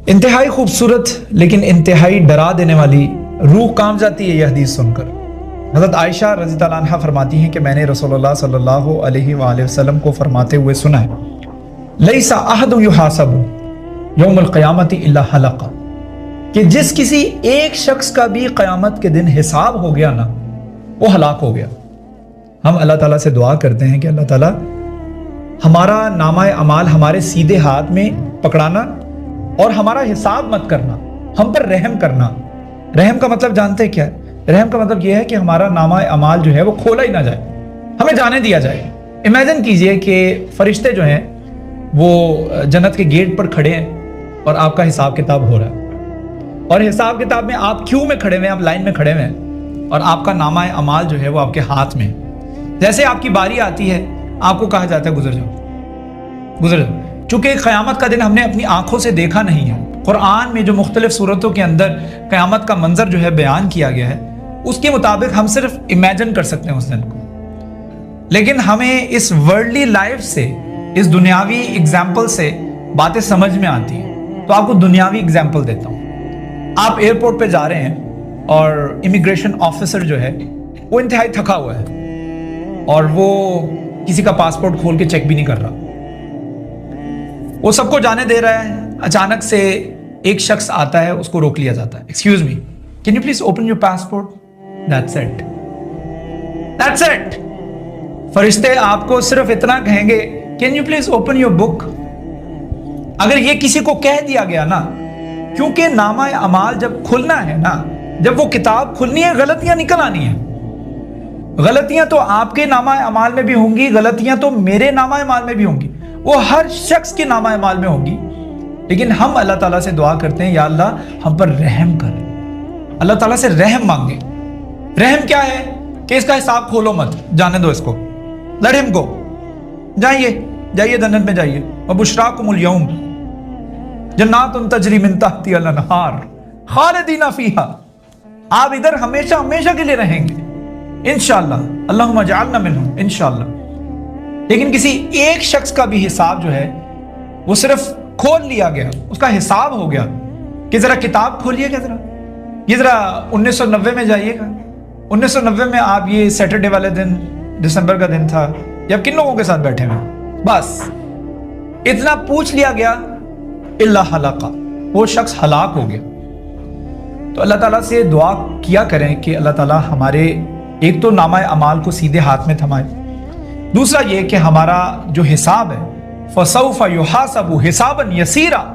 انتہائی خوبصورت لیکن انتہائی ڈرا دینے والی روح کانپ جاتی ہے یہ حدیث سن کر۔ حضرت عائشہ رضی اللہ عنہا فرماتی ہیں کہ میں نے رسول اللہ صلی اللہ علیہ وآلہ وسلم کو فرماتے ہوئے سنا ہے، لیس احد یحاسب یوم القیامت الا حلق، کہ جس کسی ایک شخص کا بھی قیامت کے دن حساب ہو گیا نا، وہ ہلاک ہو گیا۔ ہم اللہ تعالیٰ سے دعا کرتے ہیں کہ اللہ تعالیٰ ہمارا نامہ اعمال ہمارے سیدھے ہاتھ میں پکڑانا اور ہمارا حساب مت کرنا، ہم پر رحم کرنا۔ رحم کا مطلب جانتے کیا ہے؟ رحم کا مطلب یہ ہے کہ ہمارا نامہ اعمال جو ہے وہ کھولا ہی نہ جائے، ہمیں جانے دیا جائے۔ امیجن کیجئے کہ فرشتے جو ہیں وہ جنت کے گیٹ پر کھڑے ہیں اور آپ کا حساب کتاب ہو رہا ہے، اور حساب کتاب میں آپ کیو میں کھڑے ہوئے ہیں، آپ لائن میں کھڑے ہوئے ہیں، اور آپ کا نامہ اعمال جو ہے وہ آپ کے ہاتھ میں۔ جیسے آپ کی باری آتی ہے، آپ کو کہا جاتا ہے گزر جاؤ گزر جاؤ۔ چونکہ قیامت کا دن ہم نے اپنی آنکھوں سے دیکھا نہیں ہے، قرآن میں جو مختلف صورتوں کے اندر قیامت کا منظر جو ہے بیان کیا گیا ہے، اس کے مطابق ہم صرف امیجن کر سکتے ہیں اس دن کو، لیکن ہمیں اس ورلڈلی لائف سے، اس دنیاوی اگزامپل سے باتیں سمجھ میں آتی ہیں۔ تو آپ کو دنیاوی اگزامپل دیتا ہوں۔ آپ ایئرپورٹ پہ جا رہے ہیں اور امیگریشن آفیسر جو ہے وہ انتہائی تھکا ہوا ہے اور وہ کسی کا پاسپورٹ کھول کے چیک بھی نہیں کر رہا، وہ سب کو جانے دے رہا ہے۔ اچانک سے ایک شخص آتا ہے، اس کو روک لیا جاتا ہے۔ Excuse me, can you please open your passport? That's it, that's it. فرشتے آپ کو صرف اتنا کہیں گے، can you please open your book? اگر یہ کسی کو کہہ دیا گیا نا، کیونکہ نامہ اعمال جب کھلنا ہے نا، جب وہ کتاب کھلنی ہے، غلطیاں نکل آنی ہیں۔ غلطیاں تو آپ کے نامہ اعمال میں بھی ہوں گی، غلطیاں تو میرے نامہ اعمال میں بھی ہوں گی، وہ ہر شخص کے نامہ اعمال میں ہوگی۔ لیکن ہم اللہ تعالیٰ سے دعا کرتے ہیں، یا اللہ ہم پر رحم کر۔ اللہ تعالیٰ سے رحم مانگے۔ رحم کیا ہے؟ کہ اس کا حساب کھولو مت، جانے دو اس کو، لیٹ ہم گو۔ جائیے جائیے جنت میں جائیے۔ وبشراکم اليوم جنات تجری من تحتها الانہار خالدین فیہا، آپ ادھر ہمیشہ ہمیشہ کے لیے رہیں گے انشاءاللہ، اللہم اجعلنا منہم انشاءاللہ۔ لیکن کسی ایک شخص کا بھی حساب جو ہے وہ صرف کھول لیا گیا، اس کا حساب ہو گیا کہ ذرا کتاب کھولیے گا، یہ ذرا 1990 میں جائیے گا۔ 1990 میں آپ یہ سیٹرڈے والے دن، دسمبر کا دن تھا، جب کن لوگوں کے ساتھ بیٹھے ہوئے، بس اتنا پوچھ لیا گیا، اللہ حلقہ، وہ شخص ہلاک ہو گیا۔ تو اللہ تعالیٰ سے دعا کیا کریں کہ اللہ تعالیٰ ہمارے ایک تو نامہ اعمال کو سیدھے ہاتھ میں تھمائے، دوسرا یہ کہ ہمارا جو حساب ہے فَسَوْفَ يُحَاسَبُ حِسَابًا يَسِيرًا،